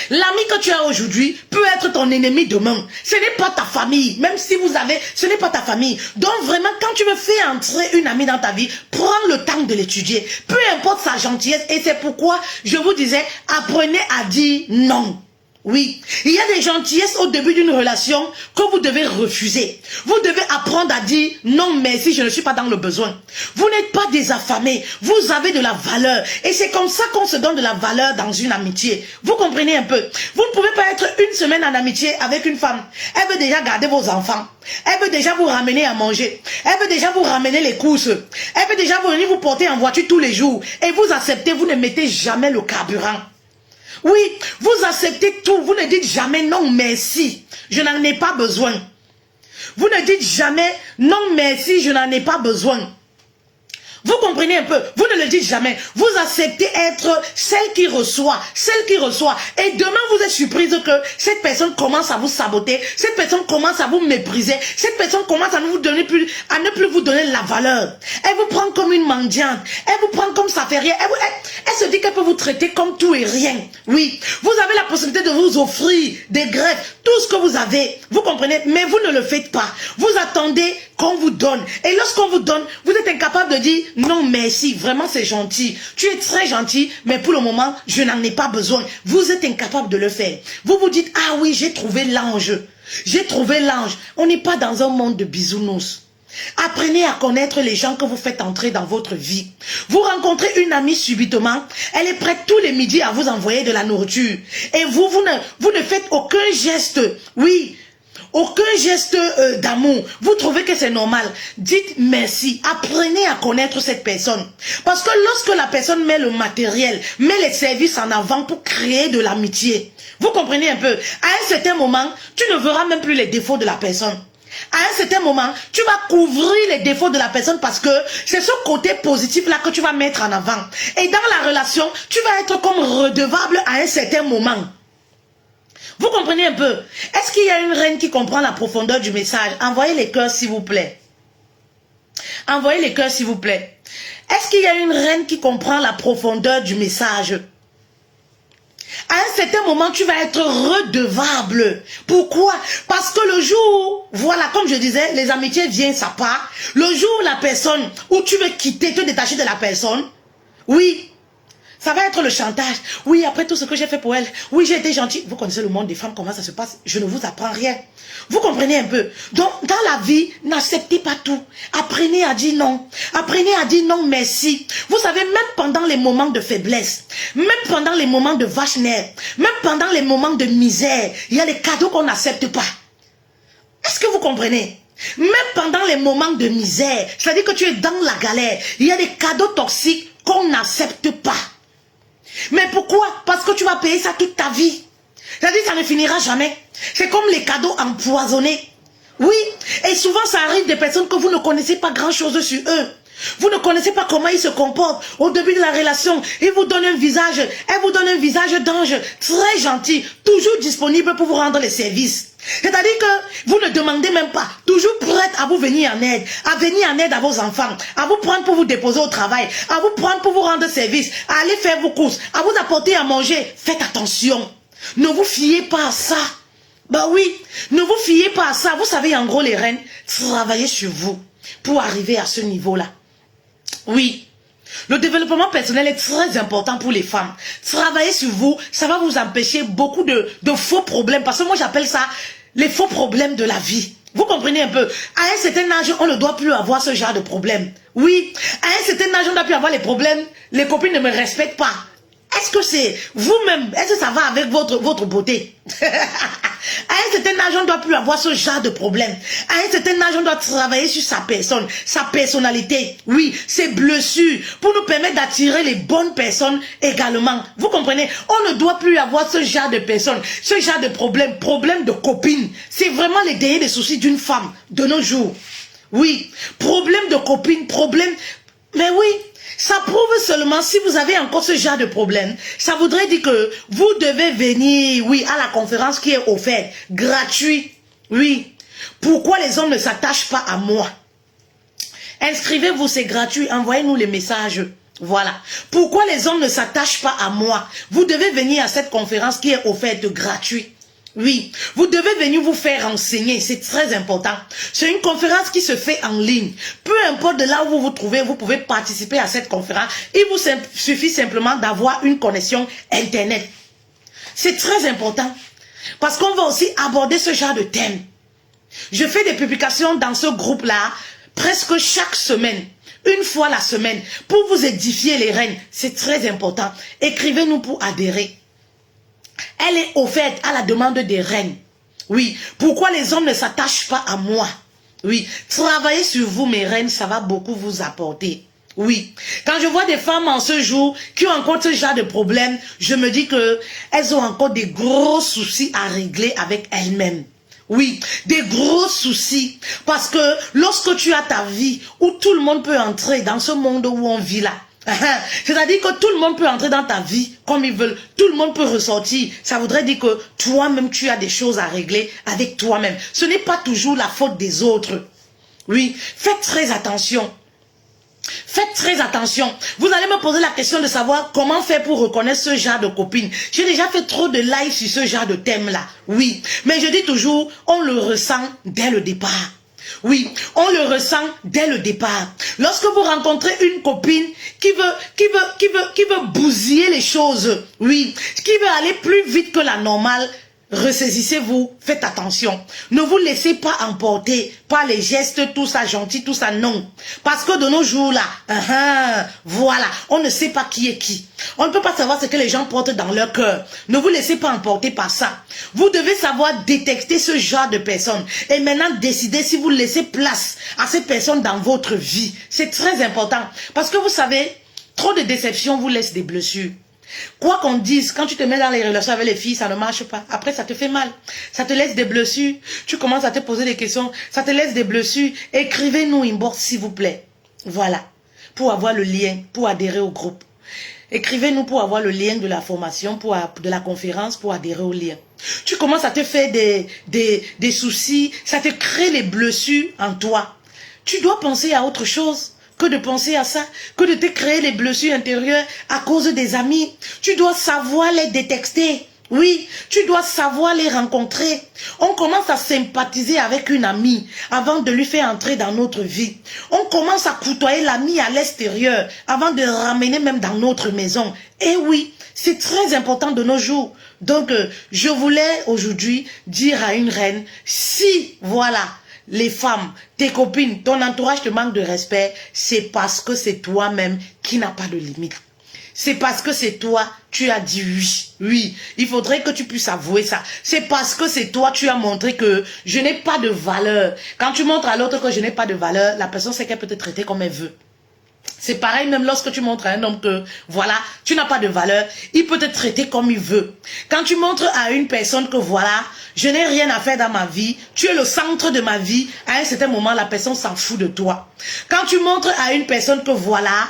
L'ami que tu as aujourd'hui peut être ton ennemi demain. Ce n'est pas ta famille. Même si vous avez, ce n'est pas ta famille. Donc vraiment, quand tu veux faire entrer une amie dans ta vie, prends le temps de l'étudier. Peu importe sa gentillesse. Et c'est pourquoi je vous disais, apprenez à dire non. Oui, il y a des gentillesses au début d'une relation que vous devez refuser. Vous devez apprendre à dire non merci, je ne suis pas dans le besoin. Vous n'êtes pas des affamés, vous avez de la valeur. Et c'est comme ça qu'on se donne de la valeur dans une amitié. Vous comprenez un peu? Vous ne pouvez pas être une semaine en amitié avec une femme. Elle veut déjà garder vos enfants. Elle veut déjà vous ramener à manger. Elle veut déjà vous ramener les courses. Elle veut déjà venir vous porter en voiture tous les jours. Et vous acceptez, vous ne mettez jamais le carburant. Oui, vous acceptez tout, vous ne dites jamais non merci, je n'en ai pas besoin. Vous ne dites jamais non merci, je n'en ai pas besoin. Vous comprenez un peu, vous ne le dites jamais. Vous acceptez être celle qui reçoit, Et demain, vous êtes surprise que cette personne commence à vous saboter, cette personne commence à vous mépriser, cette personne commence à ne plus vous donner la valeur. Elle vous prend comme une mendiante, elle vous prend comme ça fait rien. Elle se dit qu'elle peut vous traiter comme tout et rien. Oui, vous avez la possibilité de vous offrir des greffes, tout ce que vous avez. Vous comprenez, mais vous ne le faites pas. Vous attendez qu'on vous donne. Et lorsqu'on vous donne, vous êtes incapable de dire non merci, vraiment c'est gentil. Tu es très gentil, mais pour le moment, je n'en ai pas besoin. Vous êtes incapable de le faire. Vous vous dites, ah oui, j'ai trouvé l'ange. J'ai trouvé l'ange. On n'est pas dans un monde de bisounours. Apprenez à connaître les gens que vous faites entrer dans votre vie. Vous rencontrez une amie subitement, elle est prête tous les midis à vous envoyer de la nourriture. Et vous ne faites aucun geste. Oui. Aucun geste d'amour. Vous trouvez que c'est normal. Dites merci. Apprenez à connaître cette personne. Parce que lorsque la personne met le matériel, met les services en avant pour créer de l'amitié, vous comprenez un peu. À un certain moment, tu ne verras même plus les défauts de la personne. À un certain moment, tu vas couvrir les défauts de la personne parce que c'est ce côté positif-là que tu vas mettre en avant. Et dans la relation, tu vas être comme redevable à un certain moment. Vous comprenez un peu? Est-ce qu'il y a une reine qui comprend la profondeur du message? Envoyez les cœurs s'il vous plaît. Envoyez les cœurs s'il vous plaît. Est-ce qu'il y a une reine qui comprend la profondeur du message? À un certain moment, tu vas être redevable. Pourquoi? Parce que le jour, voilà, comme je disais, les amitiés viennent ça part. Le jour où la personne, où tu veux quitter, te détacher de la personne, oui, Ça va être le chantage. Oui, après tout ce que j'ai fait pour elle. Oui, j'ai été gentille. Vous connaissez le monde des femmes, comment ça se passe. Je ne vous apprends rien. Vous comprenez un peu. Donc, dans la vie, n'acceptez pas tout. Apprenez à dire non. Apprenez à dire non, merci. Vous savez, même pendant les moments de faiblesse, même pendant les moments de vache-nerf, même pendant les moments de misère, il y a les cadeaux qu'on n'accepte pas. Est-ce que vous comprenez? Même pendant les moments de misère, c'est-à-dire que tu es dans la galère, il y a des cadeaux toxiques qu'on n'accepte pas. Mais pourquoi? Parce que tu vas payer ça toute ta vie. C'est-à-dire que ça ne finira jamais. C'est comme les cadeaux empoisonnés. Oui, et souvent ça arrive des personnes que vous ne connaissez pas grand-chose sur eux. Vous ne connaissez pas comment ils se comportent au début de la relation. Ils vous donnent un visage, elle vous donne un visage d'ange très gentil, toujours disponible pour vous rendre les services. C'est-à-dire que vous ne demandez même pas, toujours prête à vous venir en aide, à vos enfants, à vous prendre pour vous déposer au travail, à vous prendre pour vous rendre service, à aller faire vos courses, à vous apporter à manger. Faites attention. Ne vous fiez pas à ça. Bah oui, ne vous fiez pas à ça. Vous savez, en gros, les reines, travaillez sur vous pour arriver à ce niveau-là. Oui, le développement personnel est très important pour les femmes. Travailler sur vous, ça va vous empêcher beaucoup de faux problèmes. Parce que moi, j'appelle ça les faux problèmes de la vie. Vous comprenez un peu? À un certain âge, on ne doit plus avoir ce genre de problème. Oui, à un certain âge, on ne doit plus avoir les problèmes. Les copines ne me respectent pas. Est-ce que c'est vous-même? Est-ce que ça va avec votre beauté? À un certain âge, on ne doit plus avoir ce genre de problème. À un certain âge, on doit travailler sur sa personne, sa personnalité. Oui, ses blessures, pour nous permettre d'attirer les bonnes personnes également. Vous comprenez? On ne doit plus avoir ce genre de personnes, ce genre de problème de copines. C'est vraiment les derniers des soucis d'une femme de nos jours. Oui, problème de copines, problème... Mais oui, ça prouve seulement si vous avez encore ce genre de problème. Ça voudrait dire que vous devez venir, oui, à la conférence qui est offerte, gratuit. Oui. Pourquoi les hommes ne s'attachent pas à moi? Inscrivez-vous, c'est gratuit. Envoyez-nous les messages. Voilà. Pourquoi les hommes ne s'attachent pas à moi? Vous devez venir à cette conférence qui est offerte gratuit. Oui, vous devez venir vous faire renseigner, c'est très important. C'est une conférence qui se fait en ligne. Peu importe de là où vous vous trouvez, vous pouvez participer à cette conférence. Il vous suffit simplement d'avoir une connexion Internet. C'est très important. Parce qu'on va aussi aborder ce genre de thème. Je fais des publications dans ce groupe-là presque chaque semaine. Une fois la semaine. Pour vous édifier les reines. C'est très important. Écrivez-nous pour adhérer. Elle est offerte à la demande des reines. Oui. Pourquoi les hommes ne s'attachent pas à moi? Oui. Travaillez sur vous, mes reines, ça va beaucoup vous apporter. Oui. Quand je vois des femmes en ce jour qui ont encore ce genre de problème, je me dis que elles ont encore des gros soucis à régler avec elles-mêmes. Oui, des gros soucis. Parce que lorsque tu as ta vie où tout le monde peut entrer dans ce monde où on vit là, c'est-à-dire que tout le monde peut entrer dans ta vie comme ils veulent. Tout le monde peut ressortir. Ça voudrait dire que toi-même, tu as des choses à régler avec toi-même. Ce n'est pas toujours la faute des autres. Oui, faites très attention. Faites très attention. Vous allez me poser la question de savoir comment faire pour reconnaître ce genre de copine. J'ai déjà fait trop de live sur ce genre de thème-là. Oui, mais je dis toujours, on le ressent dès le départ. Oui, on le ressent dès le départ. Lorsque vous rencontrez une copine qui veut bousiller les choses, oui, qui veut aller plus vite que la normale, ressaisissez-vous, faites attention. Ne vous laissez pas emporter par les gestes, tout ça gentil, tout ça non. Parce que de nos jours là, voilà, on ne sait pas qui est qui. On ne peut pas savoir ce que les gens portent dans leur cœur. Ne vous laissez pas emporter par ça. Vous devez savoir détecter ce genre de personnes. Et maintenant décider si vous laissez place à ces personnes dans votre vie. C'est très important. Parce que vous savez, trop de déceptions vous laissent des blessures. Quoi qu'on dise, quand tu te mets dans les relations avec les filles, ça ne marche pas. Après, ça te fait mal. Ça te laisse des blessures. Tu commences à te poser des questions. Ça te laisse des blessures. Écrivez-nous inbox, s'il vous plaît. Voilà. Pour avoir le lien, pour adhérer au groupe. Écrivez-nous pour avoir le lien de la formation, de la conférence, pour adhérer au lien. Tu commences à te faire des soucis. Ça te crée les blessures en toi. Tu dois penser à autre chose que de penser à ça, que de te créer les blessures intérieures à cause des amis. Tu dois savoir les détecter. Oui, tu dois savoir les rencontrer. On commence à sympathiser avec une amie avant de lui faire entrer dans notre vie. On commence à côtoyer l'ami à l'extérieur avant de le ramener même dans notre maison. Et oui, c'est très important de nos jours. Donc, je voulais aujourd'hui dire à une reine, si, voilà, les femmes, tes copines, ton entourage te manque de respect, c'est parce que c'est toi-même qui n'as pas de limite. C'est parce que c'est toi, tu as dit oui. Oui, il faudrait que tu puisses avouer ça. C'est parce que c'est toi, tu as montré que je n'ai pas de valeur. Quand tu montres à l'autre que je n'ai pas de valeur, la personne sait qu'elle peut te traiter comme elle veut. C'est pareil même lorsque tu montres à un homme que, voilà, tu n'as pas de valeur, il peut te traiter comme il veut. Quand tu montres à une personne que, voilà, je n'ai rien à faire dans ma vie, tu es le centre de ma vie, à un certain moment, la personne s'en fout de toi. Quand tu montres à une personne que, voilà,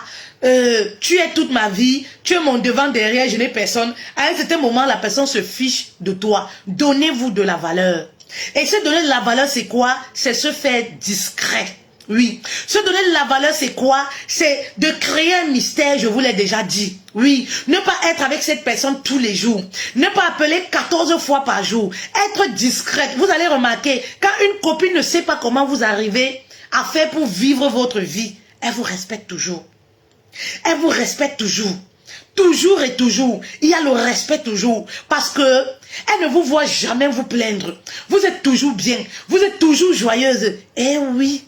tu es toute ma vie, tu es mon devant, derrière, je n'ai personne, à un certain moment, la personne se fiche de toi. Donnez-vous de la valeur. Et se donner de la valeur, c'est quoi? C'est se faire discret. Oui. Se donner de la valeur, c'est quoi? C'est de créer un mystère, je vous l'ai déjà dit. Oui. Ne pas être avec cette personne tous les jours. Ne pas appeler 14 fois par jour. Être discrète. Vous allez remarquer, quand une copine ne sait pas comment vous arrivez à faire pour vivre votre vie, elle vous respecte toujours. Elle vous respecte toujours. Toujours et toujours. Il y a le respect toujours. Parce que elle ne vous voit jamais vous plaindre. Vous êtes toujours bien. Vous êtes toujours joyeuse. Eh oui.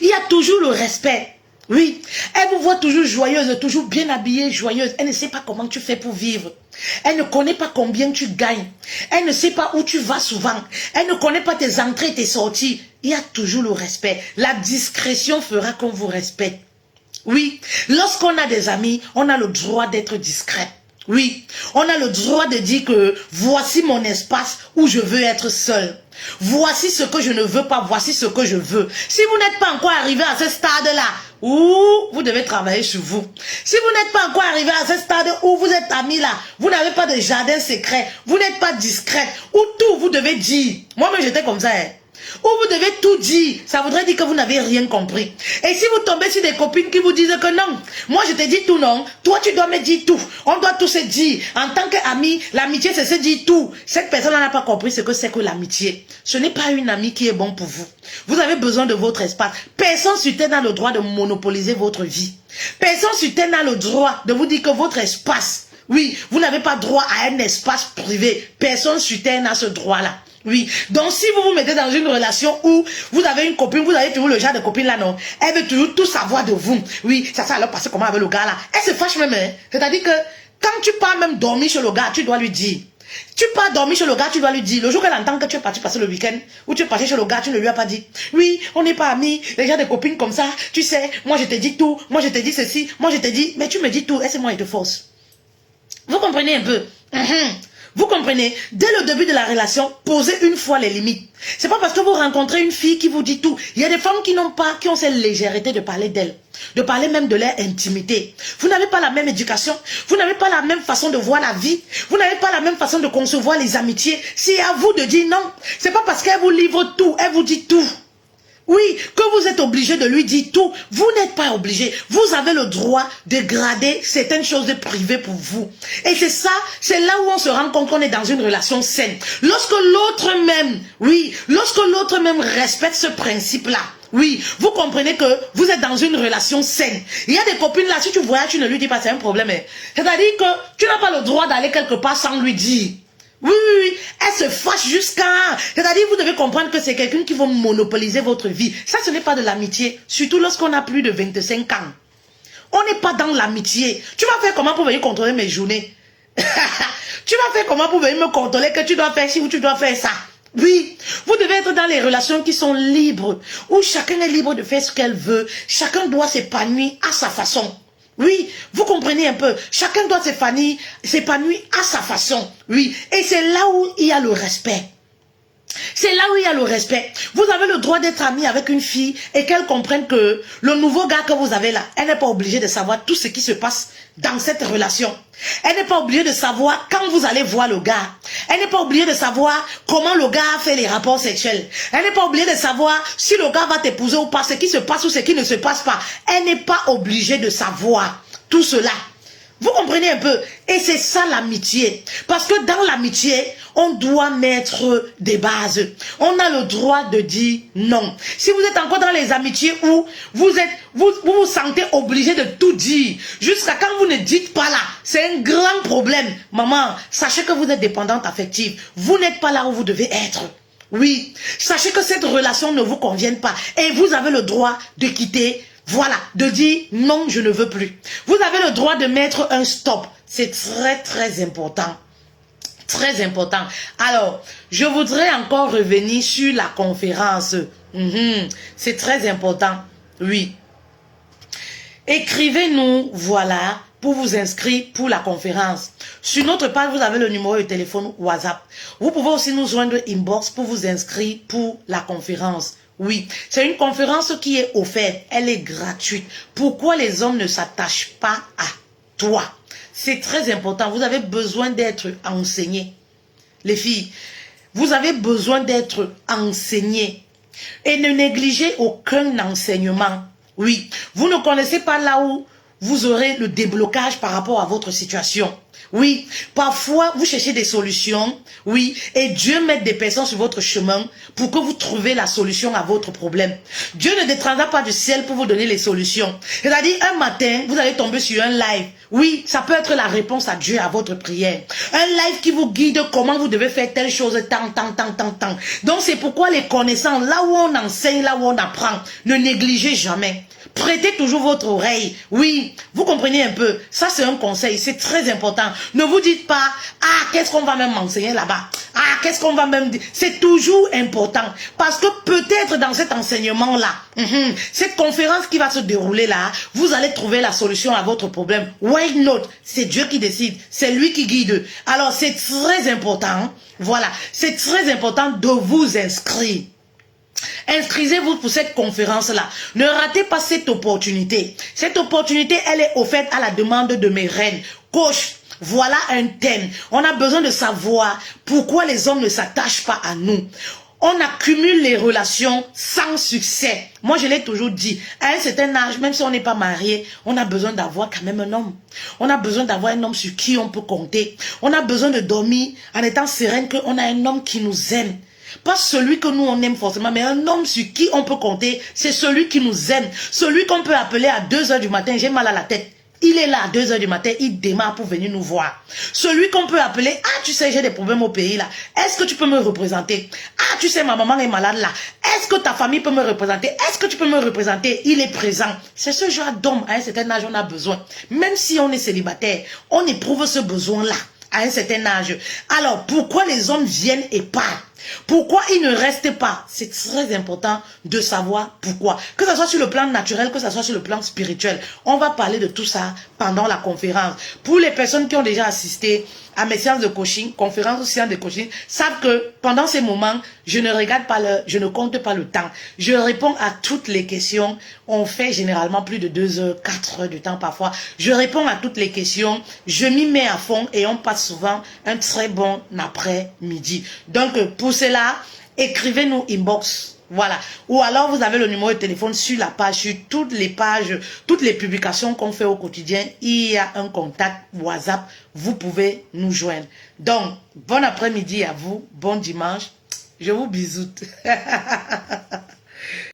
Il y a toujours le respect. Oui. Elle vous voit toujours joyeuse, toujours bien habillée, joyeuse. Elle ne sait pas comment tu fais pour vivre. Elle ne connaît pas combien tu gagnes. Elle ne sait pas où tu vas souvent. Elle ne connaît pas tes entrées et tes sorties. Il y a toujours le respect. La discrétion fera qu'on vous respecte. Oui, lorsqu'on a des amis, on a le droit d'être discret. Oui, on a le droit de dire que voici mon espace où je veux être seul. Voici ce que je ne veux pas, voici ce que je veux. Si vous n'êtes pas encore arrivé à ce stade-là, vous devez travailler sur vous. Si vous n'êtes pas encore arrivé à ce stade où vous êtes amis là, vous n'avez pas de jardin secret, vous n'êtes pas discrète, où tout vous devez dire. Moi-même j'étais comme ça, hein. Où vous devez tout dire, ça voudrait dire que vous n'avez rien compris. Et si vous tombez sur des copines qui vous disent que non, moi je te dis tout non, toi tu dois me dire tout, on doit tout se dire. En tant qu'ami, l'amitié c'est se dire tout. Cette personne n'a pas compris ce que c'est que l'amitié. Ce n'est pas une amie qui est bon pour vous. Vous avez besoin de votre espace. Personne sur terre n'a le droit de monopoliser votre vie. Personne sur terre n'a le droit de vous dire que votre espace, oui, vous n'avez pas droit à un espace privé. Personne sur terre n'a ce droit-là. Oui, donc si vous vous mettez dans une relation où vous avez une copine, vous avez toujours le genre de copine là, non, elle veut toujours tout savoir de vous. Oui, ça alors passer comment avec le gars là. Elle se fâche même, hein. C'est-à-dire que quand tu pars même dormir chez le gars, tu dois lui dire. Tu pars dormir chez le gars, tu dois lui dire. Le jour qu'elle entend que tu es parti passer le week-end, ou tu es parti chez le gars, tu ne lui as pas dit. Oui, on n'est pas amis, les gens de copines comme ça, tu sais, moi je te dis tout, moi je te dis ceci, moi je te dis, mais tu me dis tout, et c'est moi qui te force. Vous comprenez un peu? Vous comprenez? Dès le début de la relation, posez une fois les limites. C'est pas parce que vous rencontrez une fille qui vous dit tout. Il y a des femmes qui n'ont pas, qui ont cette légèreté de parler d'elles, de parler même de leur intimité. Vous n'avez pas la même éducation, vous n'avez pas la même façon de voir la vie, vous n'avez pas la même façon de concevoir les amitiés. C'est à vous de dire non. C'est pas parce qu'elle vous livre tout, elle vous dit tout. Oui, que vous êtes obligé de lui dire tout. Vous n'êtes pas obligé. Vous avez le droit de grader certaines choses de privées pour vous. Et c'est ça, c'est là où on se rend compte qu'on est dans une relation saine. Lorsque l'autre même, oui, lorsque l'autre même respecte ce principe-là, oui, vous comprenez que vous êtes dans une relation saine. Il y a des copines là, si tu voyages, tu ne lui dis pas, c'est un problème. C'est-à-dire que tu n'as pas le droit d'aller quelque part sans lui dire. Oui, oui, oui, elle se fâche jusqu'à... C'est-à-dire, vous devez comprendre que c'est quelqu'un qui va monopoliser votre vie. Ça, ce n'est pas de l'amitié. Surtout lorsqu'on a plus de 25 ans. On n'est pas dans l'amitié. Tu vas faire comment pour venir contrôler mes journées? Tu vas faire comment pour venir me contrôler que tu dois faire ci ou tu dois faire ça? Oui, vous devez être dans les relations qui sont libres, où chacun est libre de faire ce qu'elle veut. Chacun doit s'épanouir à sa façon. Oui, vous comprenez un peu. Chacun doit s'épanouir à sa façon. Oui, et c'est là où il y a le respect. C'est là où il y a le respect. Vous avez le droit d'être ami avec une fille et qu'elle comprenne que le nouveau gars que vous avez là, elle n'est pas obligée de savoir tout ce qui se passe dans cette relation. Elle n'est pas obligée de savoir quand vous allez voir le gars. Elle n'est pas obligée de savoir comment le gars fait les rapports sexuels. Elle n'est pas obligée de savoir si le gars va t'épouser ou pas, ce qui se passe ou ce qui ne se passe pas. Elle n'est pas obligée de savoir tout cela. Vous comprenez un peu? Et c'est ça l'amitié. Parce que dans l'amitié, on doit mettre des bases. On a le droit de dire non. Si vous êtes encore dans les amitiés où vous sentez obligé de tout dire, jusqu'à quand vous ne dites pas là, c'est un grand problème. Maman, sachez que vous êtes dépendante affective. Vous n'êtes pas là où vous devez être. Oui, sachez que cette relation ne vous convient pas. Et vous avez le droit de quitter. Voilà, de dire non, je ne veux plus. Vous avez le droit de mettre un stop. C'est très, très important. Très important. Alors, je voudrais encore revenir sur la conférence. C'est très important. Oui. Écrivez-nous, voilà, pour vous inscrire pour la conférence. Sur notre page, vous avez le numéro de téléphone WhatsApp. Vous pouvez aussi nous joindre inbox pour vous inscrire pour la conférence. Oui, c'est une conférence qui est offerte, elle est gratuite. Pourquoi les hommes ne s'attachent pas à toi? C'est très important, vous avez besoin d'être enseignés. Les filles, vous avez besoin d'être enseignés. Et ne négligez aucun enseignement. Oui, vous ne connaissez pas là où vous aurez le déblocage par rapport à votre situation. Oui, parfois vous cherchez des solutions, oui, et Dieu met des personnes sur votre chemin pour que vous trouviez la solution à votre problème. Dieu ne descendra pas du ciel pour vous donner les solutions. C'est-à-dire, un matin, vous allez tomber sur un live. Oui, ça peut être la réponse à Dieu à votre prière. Un live qui vous guide comment vous devez faire telle chose, tant. Donc c'est pourquoi les connaissances, là où on enseigne, là où on apprend, ne négligez jamais. Prêtez toujours votre oreille. Oui, vous comprenez un peu. Ça, c'est un conseil. C'est très important. Ne vous dites pas, ah, qu'est-ce qu'on va même m'enseigner là-bas? Ah, qu'est-ce qu'on va même dire? C'est toujours important. Parce que peut-être dans cet enseignement-là, cette conférence qui va se dérouler là, vous allez trouver la solution à votre problème. Why not? C'est Dieu qui décide. C'est lui qui guide. Alors, c'est très important. Voilà. C'est très important de vous inscrire. Inscrivez-vous pour cette conférence-là. Ne ratez pas cette opportunité. Cette opportunité, elle est offerte à la demande de mes reines. Coach, voilà un thème. On a besoin de savoir pourquoi les hommes ne s'attachent pas à nous. On accumule les relations sans succès. Moi, je l'ai toujours dit. À un certain âge, même si on n'est pas marié, on a besoin d'avoir quand même un homme. On a besoin d'avoir un homme sur qui on peut compter. On a besoin de dormir en étant sereine qu'on a un homme qui nous aime. Pas celui que nous on aime forcément, mais un homme sur qui on peut compter, c'est celui qui nous aime. Celui qu'on peut appeler à 2 h du matin, j'ai mal à la tête. Il est là à 2 h du matin, il démarre pour venir nous voir. Celui qu'on peut appeler, ah tu sais j'ai des problèmes au pays là, est-ce que tu peux me représenter? Ah tu sais ma maman est malade là, est-ce que ta famille peut me représenter? Est-ce que tu peux me représenter? Il est présent. C'est ce genre d'homme, à un certain âge on a besoin. Même si on est célibataire, on éprouve ce besoin là, à un certain âge. Alors pourquoi les hommes viennent et partent? Pourquoi ils ne restent pas? C'est très important de savoir pourquoi. Que ce soit sur le plan naturel, que ce soit sur le plan spirituel. On va parler de tout ça pendant la conférence. Pour les personnes qui ont déjà assisté à mes séances de coaching, conférences ou séances de coaching, savent que pendant ces moments, je ne regarde pas je ne compte pas le temps. Je réponds à toutes les questions. On fait généralement plus de 2 heures, 4 heures de temps parfois. Je réponds à toutes les questions. Je m'y mets à fond et on passe souvent un très bon après-midi. Donc, pour cela, écrivez-nous inbox. Voilà. Ou alors, vous avez le numéro de téléphone sur la page, sur toutes les pages, toutes les publications qu'on fait au quotidien. Il y a un contact WhatsApp. Vous pouvez nous joindre. Donc, bon après-midi à vous. Bon dimanche. Je vous bisoute.